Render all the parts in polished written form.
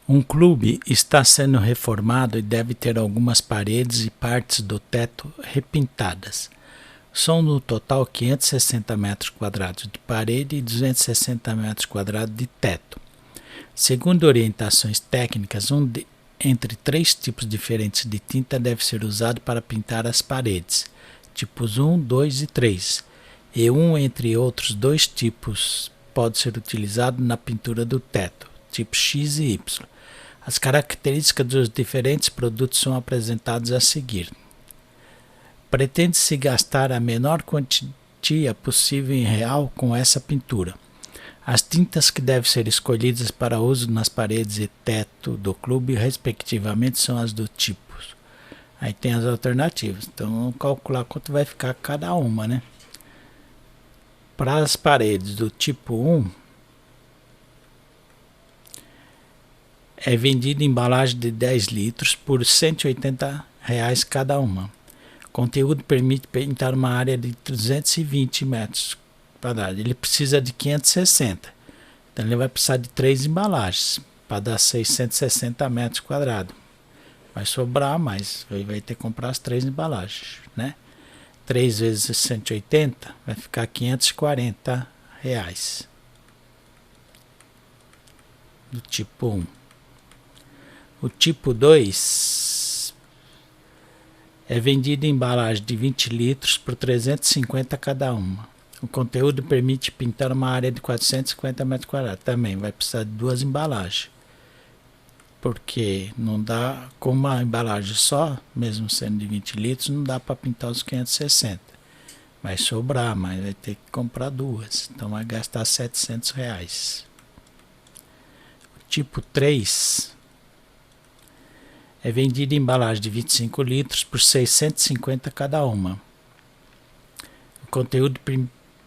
Um clube está sendo reformado e deve ter algumas paredes e partes do teto repintadas. São no total 560 metros quadrados de parede e 260 metros quadrados de teto. Segundo orientações técnicas, entre 3 tipos diferentes de tinta deve ser usado para pintar as paredes, tipos 1, 2 e 3, e entre outros 2 tipos pode ser utilizado na pintura do teto, tipo X e Y. As características dos diferentes produtos são apresentadas a seguir. Pretende-se gastar a menor quantia possível em real com essa pintura. As tintas que devem ser escolhidas para uso nas paredes e teto do clube, respectivamente, são as do tipo. Aí tem as alternativas. Então vamos calcular quanto vai ficar cada uma, né? Para as paredes do tipo 1, é vendida em embalagem de 10 litros por R$ 180 cada uma. O conteúdo permite pintar uma área de 320 metros quadrados. Ele precisa de 560. Então ele vai precisar de 3 embalagens para dar 660 metros quadrados. Vai sobrar mais. Vai ter que comprar as 3 embalagens, né? 3 vezes 180 vai ficar R$ 540. Do tipo 1. O tipo 2 é vendido em embalagem de 20 litros por 350 cada uma. O conteúdo permite pintar uma área de 450 metros quadrados. Também vai precisar de 2 embalagens. Porque não dá, com uma embalagem só, mesmo sendo de 20 litros, não dá para pintar os 560. Vai sobrar, mas vai ter que comprar 2. Então vai gastar R$ 700. O tipo 3 é vendido em embalagem de 25 litros por 650 cada uma. O conteúdo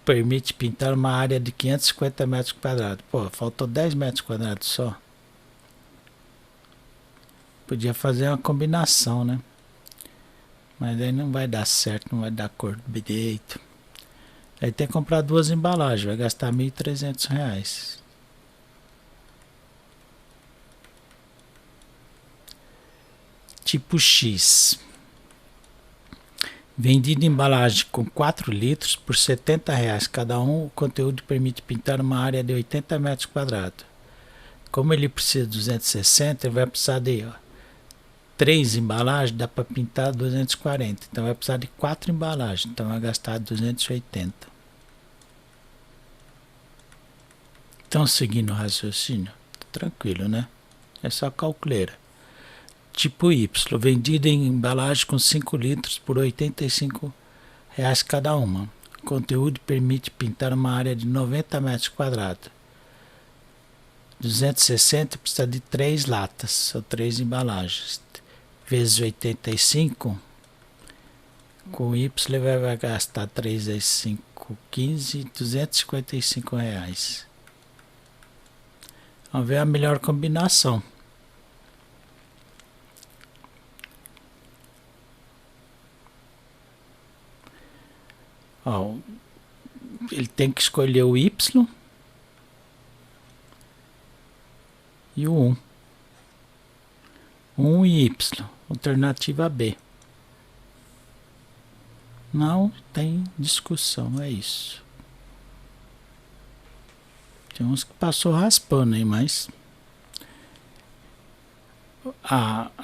permite pintar uma área de 550 metros quadrados. Pô, faltou 10 metros quadrados só. Podia fazer uma combinação, né? Mas aí não vai dar certo, não vai dar cor direito. Aí tem que comprar 2 embalagens, vai gastar R$ 1.300. Tipo X. Vendido em embalagem com 4 litros por R$ 70 cada um, o conteúdo permite pintar uma área de 80 metros quadrados. Como ele precisa de 260, ele vai precisar de 3 embalagens, dá para pintar 240. Então vai precisar de 4 embalagens, então vai gastar 280. Então, seguindo o raciocínio, tranquilo, né? É só calculeira. Tipo Y, vendido em embalagem com 5 litros por R$ 85 cada uma. O conteúdo permite pintar uma área de 90 metros quadrados. 260 precisa de 3 latas, são 3 embalagens. Vezes 85, com Y vai gastar 3 vezes 5, 15, R$ 255. Vamos ver a melhor combinação. Ó, ele tem que escolher o Y e o 1. 1 e Y, alternativa B. Não tem discussão, é isso. Tem uns que passou raspando aí, mas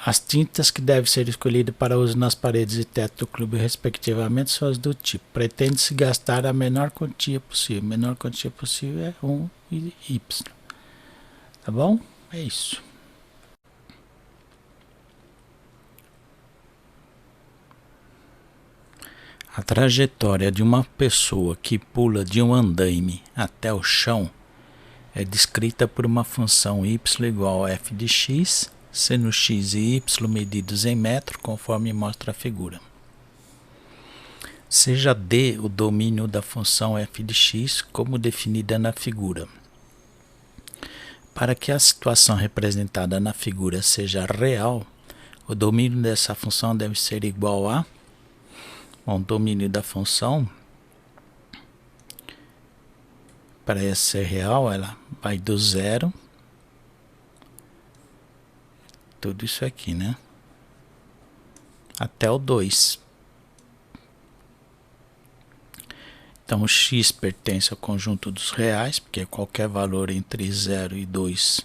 as tintas que devem ser escolhidas para uso nas paredes e teto do clube, respectivamente, são as do tipo. Pretende-se gastar a menor quantia possível. A menor quantia possível é 1 e Y. Tá bom? É isso. A trajetória de uma pessoa que pula de um andaime até o chão é descrita por uma função y igual a f de x, sendo x e y medidos em metro, conforme mostra a figura. Seja D o domínio da função f de x, como definida na figura. Para que a situação representada na figura seja real, o domínio dessa função deve ser igual a... Bom, o domínio da função, para essa ser real, ela vai do zero tudo isso aqui, né? Até o 2. Então, o x pertence ao conjunto dos reais, porque qualquer valor entre 0 e 2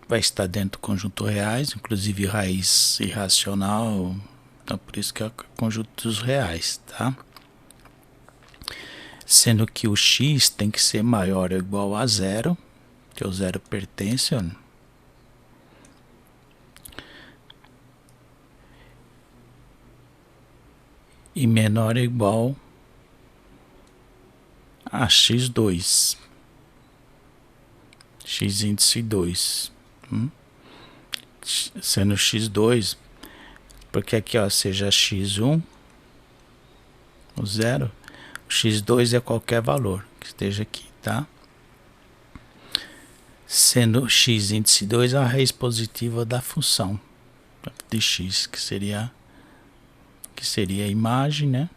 vai estar dentro do conjunto reais, inclusive raiz irracional. Então, por isso que é o conjunto dos reais, tá? Sendo que o x tem que ser maior ou igual a 0, que o 0 pertence, ó, e menor ou igual a x2, x índice 2, sendo x2, porque aqui, ó, seja x1, o 0, o x2 é qualquer valor que esteja aqui, tá? Sendo x índice 2 a raiz positiva da função de x, que seria a imagem, né?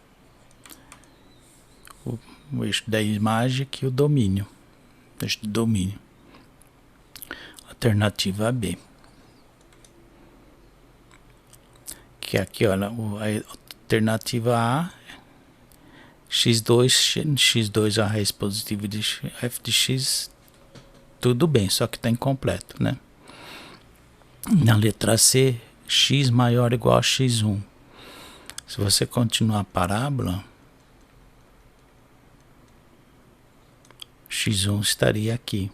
O eixo da imagem aqui, o domínio, eixo do domínio. Alternativa B. Que aqui, olha, a alternativa A, x2 a raiz positiva de f de x, tudo bem, só que está incompleto, né? Na letra C, x maior ou igual a x1. Se você continuar a parábola, x1 estaria aqui.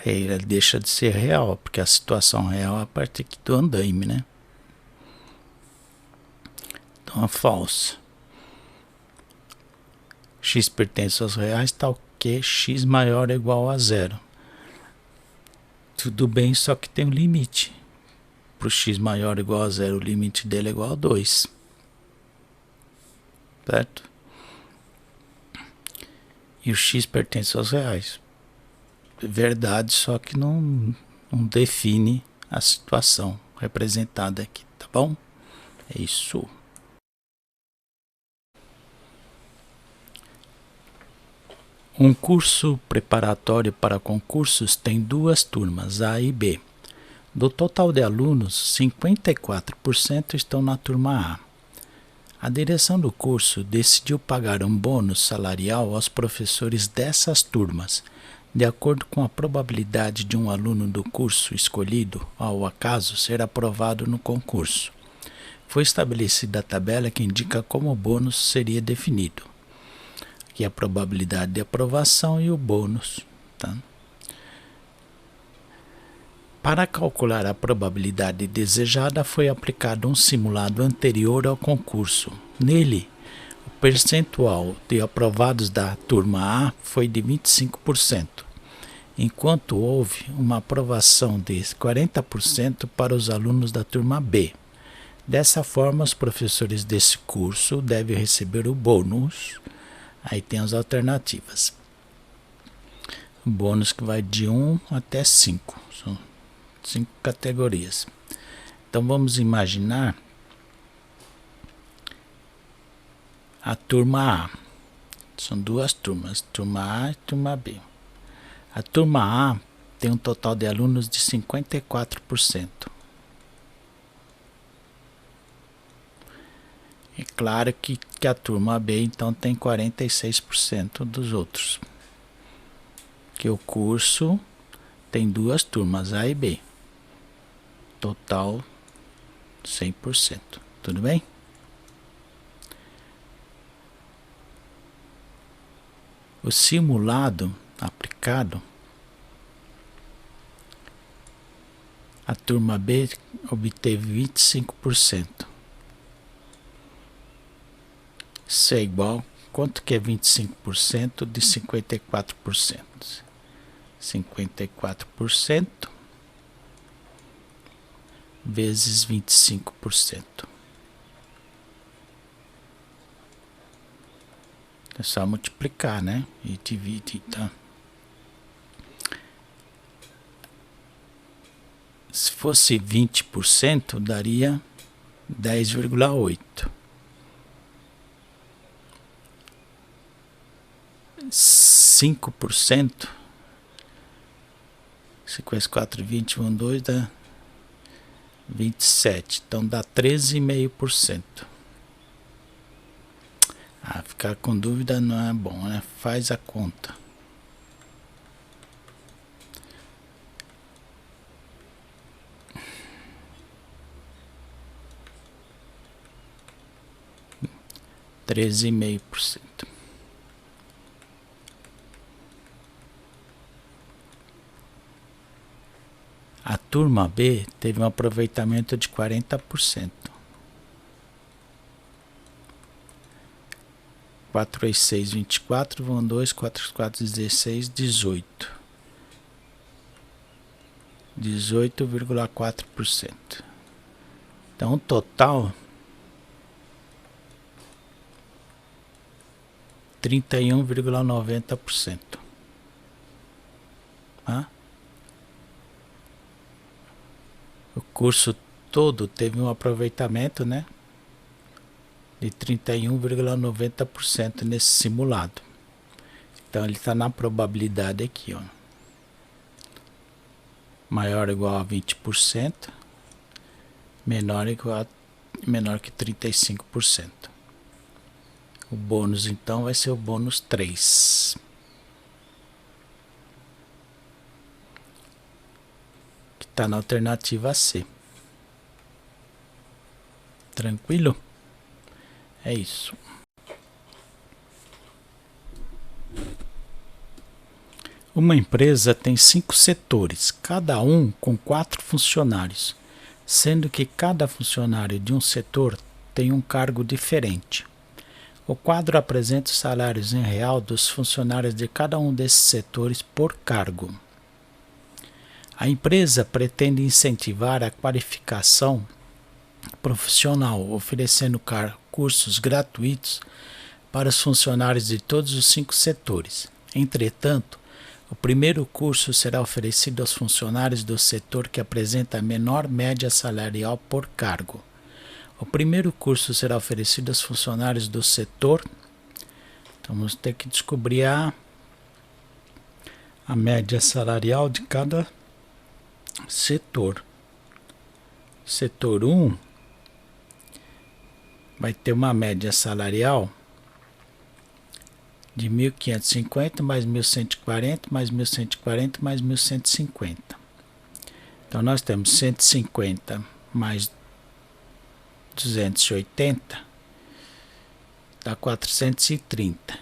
Aí ele deixa de ser real, porque a situação real é a parte aqui do andaime, né? Então é falso. X pertence aos reais, tal que x maior ou igual a 0. Tudo bem, só que tem um limite. Para o x maior ou igual a 0, o limite dele é igual a 2. Certo? E o x pertence aos reais. Verdade, só que não define a situação representada aqui, tá bom? É isso. Um curso preparatório para concursos tem 2 turmas, A e B. Do total de alunos, 54% estão na turma A. A direção do curso decidiu pagar um bônus salarial aos professores dessas turmas, de acordo com a probabilidade de um aluno do curso escolhido, ao acaso, ser aprovado no concurso. Foi estabelecida a tabela que indica como o bônus seria definido. Aqui a probabilidade de aprovação e o bônus, tá? Para calcular a probabilidade desejada, foi aplicado um simulado anterior ao concurso. Nele, o percentual de aprovados da turma A foi de 25%, enquanto houve uma aprovação de 40% para os alunos da turma B. Dessa forma, os professores desse curso devem receber o bônus. Aí tem as alternativas. O bônus que vai de 1 até 5. São 5 categorias. Então vamos imaginar a turma A. São 2 turmas, turma A e turma B. A turma A tem um total de alunos de 54%. É claro que a turma B então tem 46% dos outros. Que o curso tem 2 turmas, A e B. Total 100%. Tudo bem? O simulado aplicado, a turma B obteve 25%. Isso é igual, quanto que é 25% de 54%? 54% vezes 25%. É só multiplicar, né? E dividir, tá? Se fosse 20%, daria 10,8. 5%, 54, 20, 1, 2, dá 27, então dá 13,5%. Ficar com dúvida não é bom, né? Faz a conta. %13,5%. A turma B teve um aproveitamento de 40%. 4 vezes 6, 24, vão 2, 4 vezes 4, 16, 18. 18,4%. Então, o total 31,90%. O curso todo teve um aproveitamento, né, de 31,90% nesse simulado. Então ele está na probabilidade aqui, ó, maior ou igual a 20%, menor que 35%. O bônus então vai ser o bônus 3. Que está na alternativa C. Tranquilo? É isso. Uma empresa tem 5 setores, cada um com 4 funcionários, sendo que cada funcionário de um setor tem um cargo diferente. O quadro apresenta os salários em real dos funcionários de cada um desses setores por cargo. A empresa pretende incentivar a qualificação profissional, oferecendo cursos gratuitos para os funcionários de todos os 5 setores. Entretanto, o primeiro curso será oferecido aos funcionários do setor que apresenta a menor média salarial por cargo. O primeiro curso será oferecido aos funcionários do setor. Então vamos ter que descobrir a média salarial de cada setor. Setor 1 vai ter uma média salarial de 1.550 mais 1.140 mais 1.140 mais 1.150. Então nós temos 150 mais 280 dá 430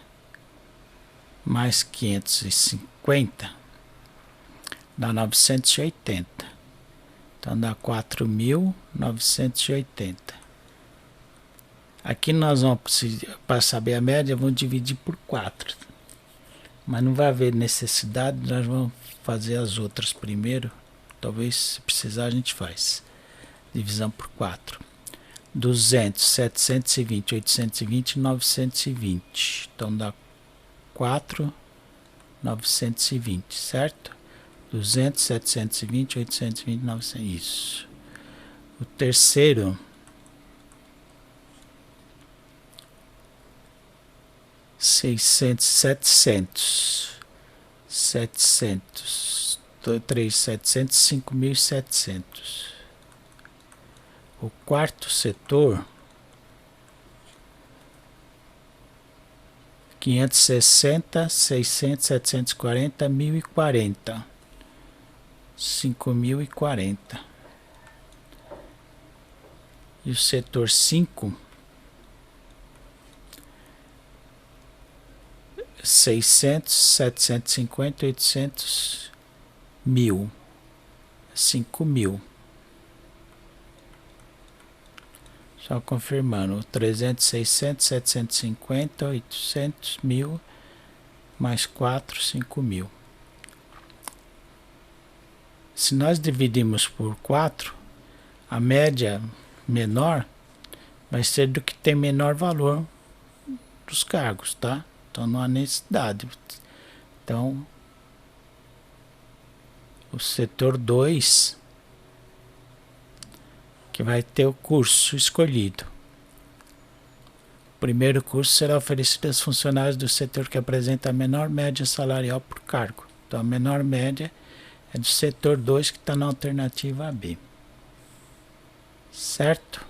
mais 550 dá 980. Então dá 4.980. Aqui nós vamos, para saber a média, vamos dividir por 4. Mas não vai haver necessidade, nós vamos fazer as outras primeiro. Talvez, se precisar, a gente faz. Divisão por 4. 200, 720, 820, 920. Então dá 4.920, certo? 200, 720, 820, 900. Isso. O terceiro 600, 700, 3, 700, 5.700. O quarto setor 560, 600, 740, 1.040, 5.040. E o setor 5 600, 750, 800, 1.000, 5.000. Só confirmando, 300, 600, 750, 800, 1.000, mais 4, 5.000. Se nós dividimos por 4, a média menor vai ser do que tem menor valor dos cargos, tá? Então não há necessidade. Então, o setor 2, que vai ter o curso escolhido. O primeiro curso será oferecido aos funcionários do setor que apresenta a menor média salarial por cargo. Então a menor média é do setor 2, que está na alternativa B. certo?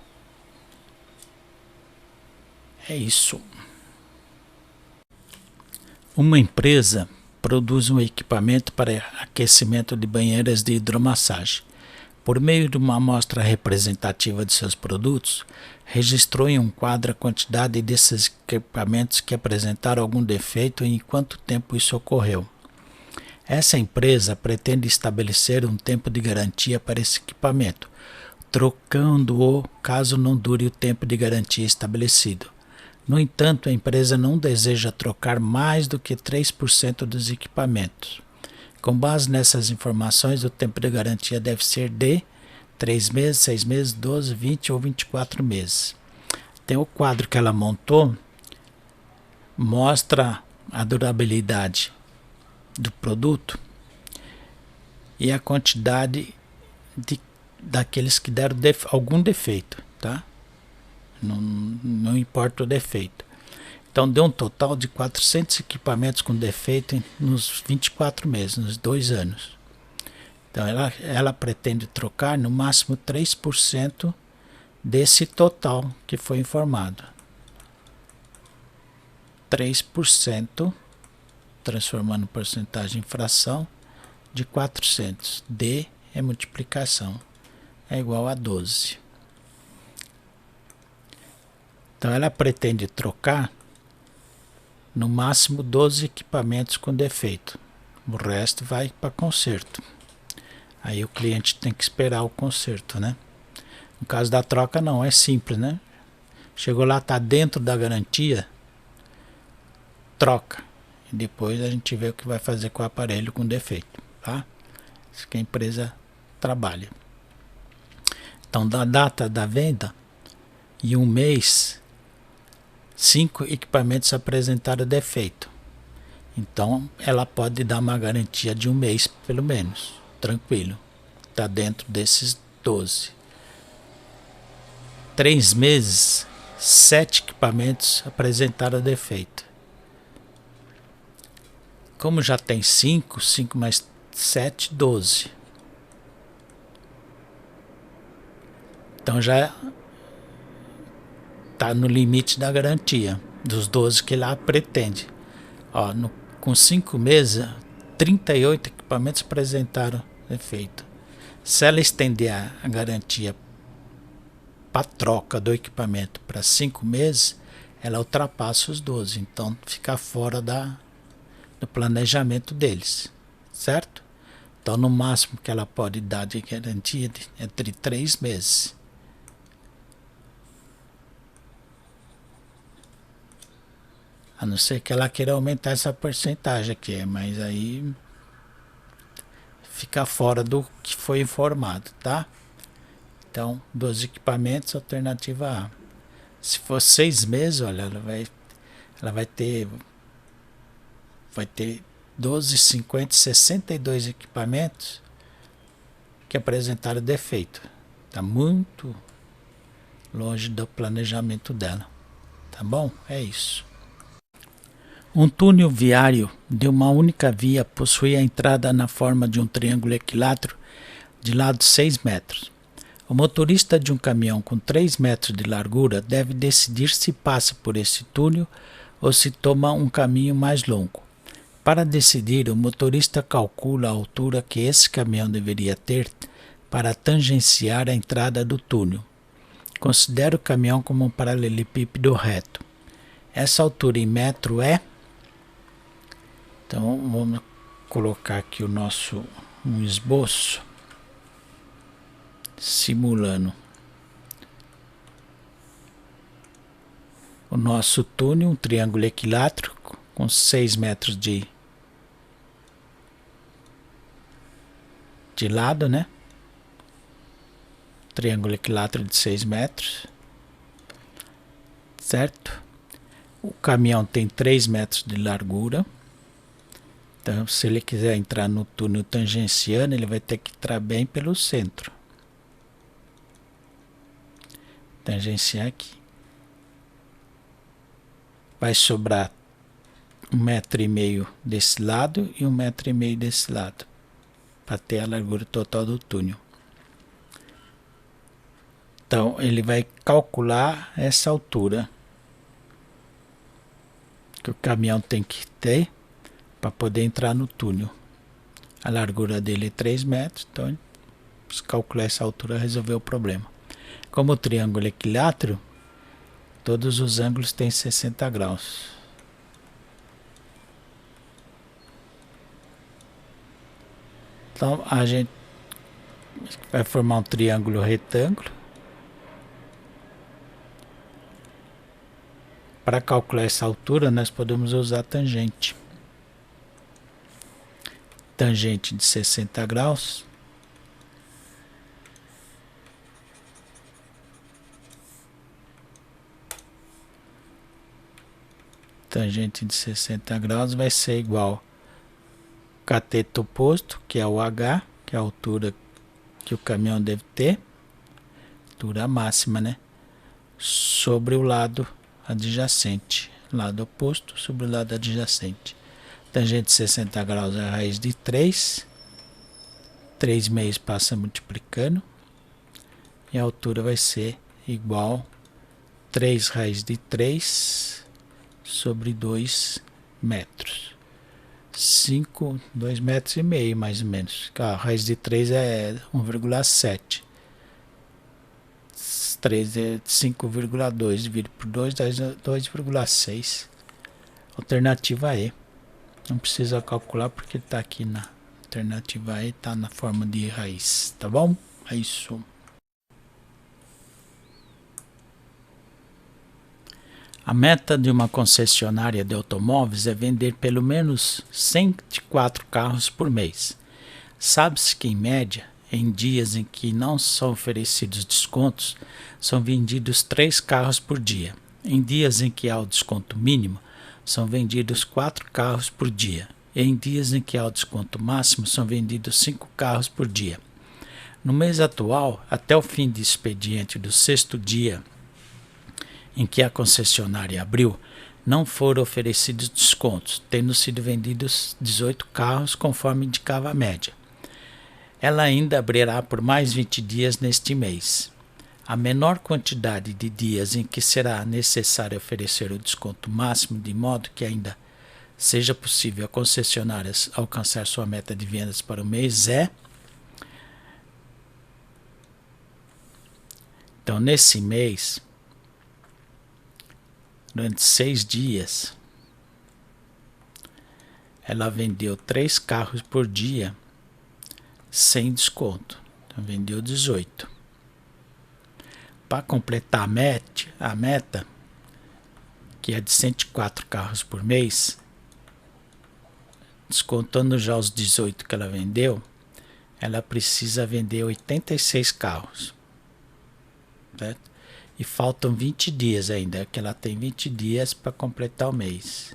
É isso. Uma empresa produz um equipamento para aquecimento de banheiras de hidromassagem. Por meio de uma amostra representativa de seus produtos, registrou em um quadro a quantidade desses equipamentos que apresentaram algum defeito e em quanto tempo isso ocorreu. Essa empresa pretende estabelecer um tempo de garantia para esse equipamento, trocando-o caso não dure o tempo de garantia estabelecido. No entanto, a empresa não deseja trocar mais do que 3% dos equipamentos. Com base nessas informações, o tempo de garantia deve ser de 3 meses, 6 meses, 12, 20 ou 24 meses. Tem o quadro que ela montou, mostra a durabilidade do produto e a quantidade daqueles que deram algum defeito, tá? Não importa o defeito. Então deu um total de 400 equipamentos com defeito nos 24 meses, nos 2 anos. Então ela pretende trocar no máximo 3% desse total que foi informado. 3%, transformando porcentagem em fração, de 400. D é multiplicação, é igual a 12. Então ela pretende trocar no máximo 12 equipamentos com defeito. O resto vai para conserto. Aí o cliente tem que esperar o conserto, né? No caso da troca não, é simples, né? Chegou lá, está dentro da garantia, troca. E depois a gente vê o que vai fazer com o aparelho com defeito, tá? Isso que a empresa trabalha. Então da data da venda e um mês, 5 equipamentos apresentaram defeito. Então ela pode dar uma garantia de um mês pelo menos, tranquilo. Está dentro desses 12. 3 meses, 7 equipamentos apresentaram defeito. Como já tem 5 mais 7, 12. Então já está no limite da garantia, dos 12 que ela pretende. Ó, com 5 meses, 38 equipamentos apresentaram defeito. Se ela estender a garantia para troca do equipamento para 5 meses, ela ultrapassa os 12. Então fica fora do planejamento deles, certo? Então no máximo que ela pode dar de garantia é entre 3 meses. A não ser que ela queira aumentar essa porcentagem aqui, mas aí fica fora do que foi informado, tá? Então, 12 equipamentos, alternativa A. Se for 6 meses, olha, ela vai ter 12, 50, 62 equipamentos que apresentaram defeito. Está muito longe do planejamento dela, tá bom? É isso. Um túnel viário de uma única via possui a entrada na forma de um triângulo equilátero de lado 6 metros. O motorista de um caminhão com 3 metros de largura deve decidir se passa por esse túnel ou se toma um caminho mais longo. Para decidir, o motorista calcula a altura que esse caminhão deveria ter para tangenciar a entrada do túnel. Considere o caminhão como um paralelepípedo reto. Essa altura em metro é... Então vamos colocar aqui um esboço simulando o nosso túnel, um triângulo equilátero com 6 metros de lado, né? Triângulo equilátero de 6 metros, certo? O caminhão tem 3 metros de largura. Então, se ele quiser entrar no túnel tangenciando, ele vai ter que entrar bem pelo centro. Tangenciar aqui. Vai sobrar 1,5 m desse lado e 1,5 m desse lado, para ter a largura total do túnel. Então ele vai calcular essa altura que o caminhão tem que ter para poder entrar no túnel. A largura dele é 3 metros, então se calcular essa altura resolveu o problema. Como o triângulo é equilátero, todos os ângulos têm 60 graus. Então a gente vai formar um triângulo retângulo. Para calcular essa altura, nós podemos usar a tangente. Tangente de 60 graus. Tangente de 60 graus vai ser igual cateto oposto, que é o H, que é a altura que o caminhão deve ter, altura máxima, né? Sobre o lado adjacente, lado oposto sobre o lado adjacente. Tangente de 60 graus é a raiz de 3, 3 meios passa multiplicando, e a altura vai ser igual 3 raiz de 3 sobre 2 metros. 2 metros e meio mais ou menos. A raiz de 3 é 1,7. 3 é 5,2 dividido por 2 dá 2,6. Alternativa E. Não precisa calcular porque está aqui na alternativa E, está na forma de raiz, tá bom? É isso. A meta de uma concessionária de automóveis é vender pelo menos 104 carros por mês. Sabe-se que, em média, em dias em que não são oferecidos descontos, são vendidos 3 carros por dia. Em dias em que há o desconto mínimo, são vendidos 4 carros por dia. E em dias em que há o desconto máximo, são vendidos 5 carros por dia. No mês atual, até o fim do expediente do 6º dia em que a concessionária abriu, não foram oferecidos descontos, tendo sido vendidos 18 carros conforme indicava a média. Ela ainda abrirá por mais 20 dias neste mês. A menor quantidade de dias em que será necessário oferecer o desconto máximo, de modo que ainda seja possível a concessionária alcançar sua meta de vendas para o mês é... Então, nesse mês, durante 6 dias, ela vendeu 3 carros por dia sem desconto. Então, vendeu 18. Para completar a meta, que é de 104 carros por mês, descontando já os 18 que ela vendeu, ela precisa vender 86 carros. Certo? E faltam 20 dias ainda, que ela tem 20 dias para completar o mês.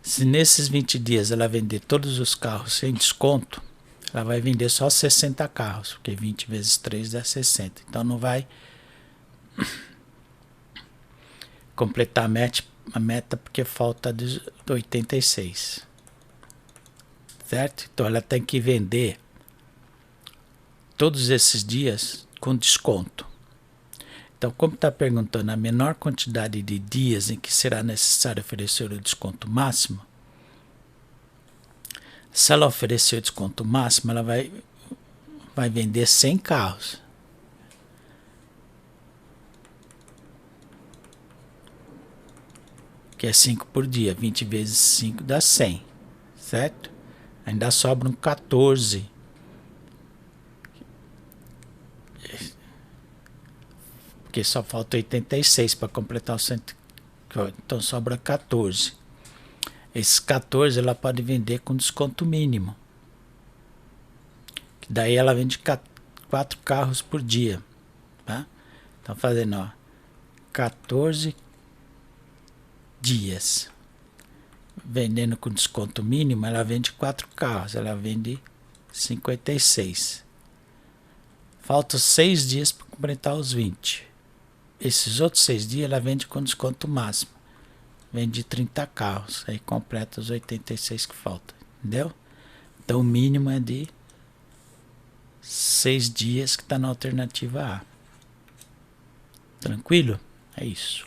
Se nesses 20 dias ela vender todos os carros sem desconto, ela vai vender só 60 carros, porque 20 vezes 3 dá 60. Então não vai completar a meta porque falta 86. Certo? Então ela tem que vender todos esses dias com desconto. Então, como está perguntando a menor quantidade de dias em que será necessário oferecer o desconto máximo, se ela oferecer o desconto máximo, ela vai vender 100 carros. Que é 5 por dia. 20 vezes 5 dá 100. Certo? Ainda sobram 14. Porque só falta 86 para completar o 100. Então sobra 14. Esses 14 ela pode vender com desconto mínimo. Que daí ela vende 4 carros por dia. Tá? Então fazendo 14 dias. Vendendo com desconto mínimo, ela vende 4 carros. Ela vende 56. Faltam 6 dias para completar os 20. Esses outros 6 dias ela vende com desconto máximo. Vende 30 carros. Aí completa os 86 que faltam. Entendeu? Então o mínimo é de 100 6 dias, que está na alternativa A. Tranquilo? É isso.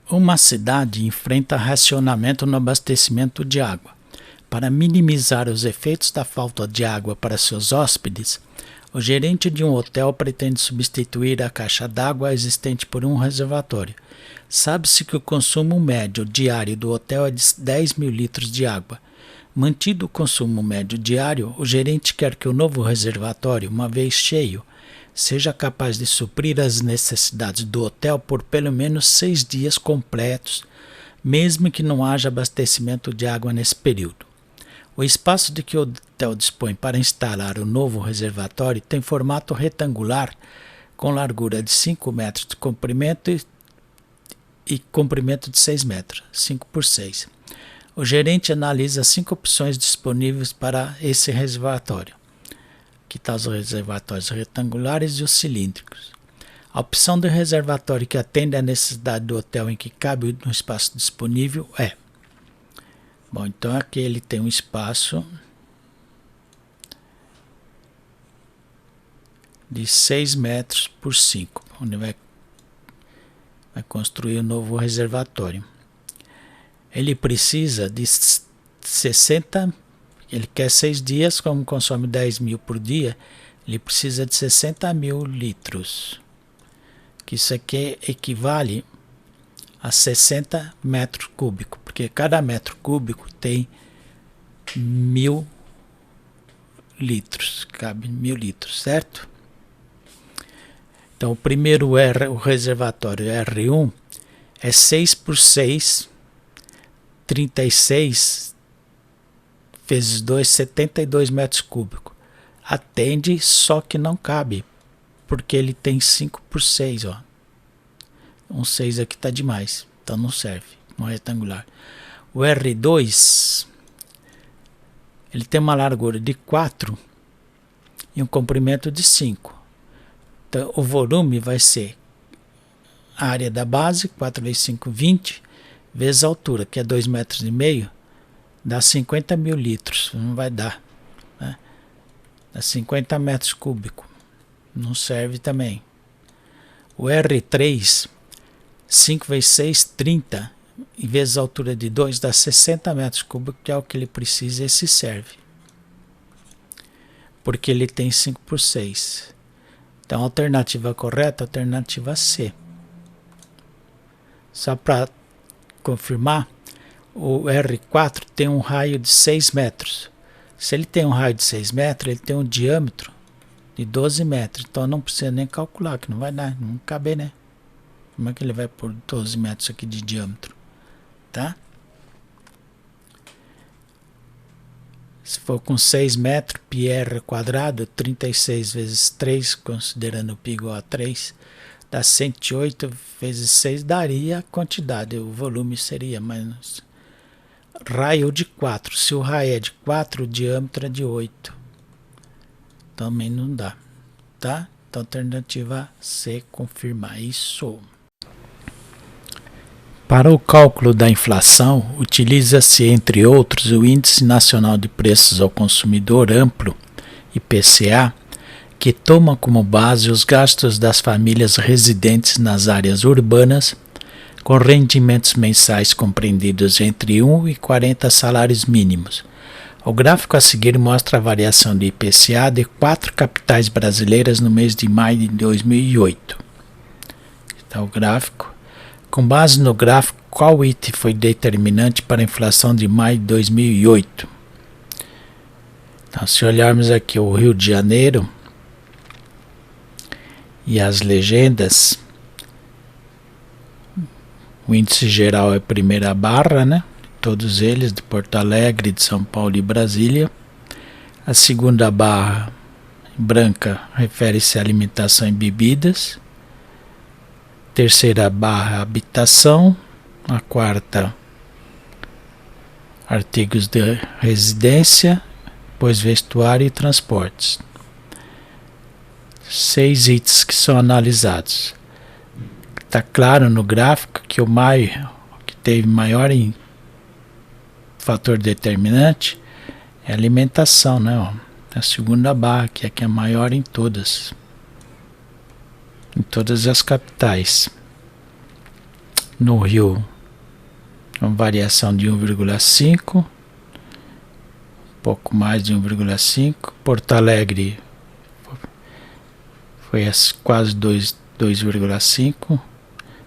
Uma cidade enfrenta racionamento no abastecimento de água. Para minimizar os efeitos da falta de água para seus hóspedes, o gerente de um hotel pretende substituir a caixa d'água existente por um reservatório. Sabe-se que o consumo médio diário do hotel é de 10 mil litros de água. Mantido o consumo médio diário, o gerente quer que o novo reservatório, uma vez cheio, seja capaz de suprir as necessidades do hotel por pelo menos 6 dias completos, mesmo que não haja abastecimento de água nesse período. O espaço de que o hotel dispõe para instalar o novo reservatório tem formato retangular, com largura de 5 metros de comprimento e comprimento de 6 metros, 5 por 6. O gerente analisa 5 opções disponíveis para esse reservatório. Aqui estão os reservatórios retangulares e os cilíndricos. A opção do reservatório que atende à necessidade do hotel em que cabe no espaço disponível é: bom, então aqui ele tem um espaço de 6 metros por 5, onde vai construir um novo reservatório. Ele precisa de 60, ele quer 6 dias, como consome 10 mil por dia, ele precisa de 60 mil litros. Que isso aqui equivale a 60 metros cúbicos, porque cada metro cúbico tem 1000 litros, cabe 1000 litros, certo? Então o primeiro o reservatório R1 é 6 por 6, 36 vezes 2, 72 metros cúbicos. Atende, só que não cabe, porque ele tem 5 por 6, ó. Um 6 aqui está demais, então não serve, no retangular. O R2, ele tem uma largura de 4 e um comprimento de 5. Então o volume vai ser a área da base, 4 vezes 5, 20, vezes a altura, que é 2,5 metros, dá 50 mil litros, não vai dar, né? Dá 50 metros cúbicos, não serve também. O R3, 5 vezes 6, 30, e vezes a altura de 2, dá 60 metros cúbicos, que é o que ele precisa, e esse serve. Porque ele tem 5 por 6. Então a alternativa correta é a alternativa C. Só para confirmar, o R4 tem um raio de 6 metros. Se ele tem um raio de 6 metros, ele tem um diâmetro de 12 metros. Então não precisa nem calcular, que não vai dar, não caber, né? Como é que ele vai por 12 metros aqui de diâmetro? Tá? Se for com 6 metros, πr quadrado, 36 vezes 3, considerando π igual a 3, dá 108 vezes 6, daria a quantidade, o volume seria mais... Raio de 4, se o raio é de 4, o diâmetro é de 8. Também não dá, tá? Então, alternativa C, confirmar isso. Para o cálculo da inflação, utiliza-se, entre outros, o Índice Nacional de Preços ao Consumidor Amplo, IPCA, que toma como base os gastos das famílias residentes nas áreas urbanas, com rendimentos mensais compreendidos entre 1 e 40 salários mínimos. O gráfico a seguir mostra a variação do IPCA de 4 capitais brasileiras no mês de maio de 2008. Está o gráfico. Com base no gráfico, qual item foi determinante para a inflação de maio de 2008? Então, se olharmos aqui o Rio de Janeiro e as legendas, o índice geral é a primeira barra, né? Todos eles, de Porto Alegre, de São Paulo e Brasília. A segunda barra branca refere-se à alimentação e bebidas. Terceira barra, habitação. A quarta, artigos de residência, depois vestuário e transportes. 6 itens que são analisados. Está claro no gráfico que o maio, que teve maior fator determinante é a alimentação, né? Ó, a segunda barra, que é a maior em todas as capitais. No Rio, uma variação de 1,5, pouco mais de 1,5. Porto Alegre foi quase 2,5.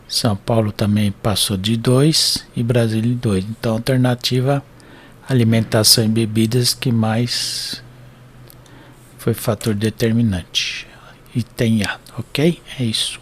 São Paulo também passou de 2 e Brasília de 2. Então, alternativa alimentação e bebidas que mais foi fator determinante. E tem A, ok? É isso.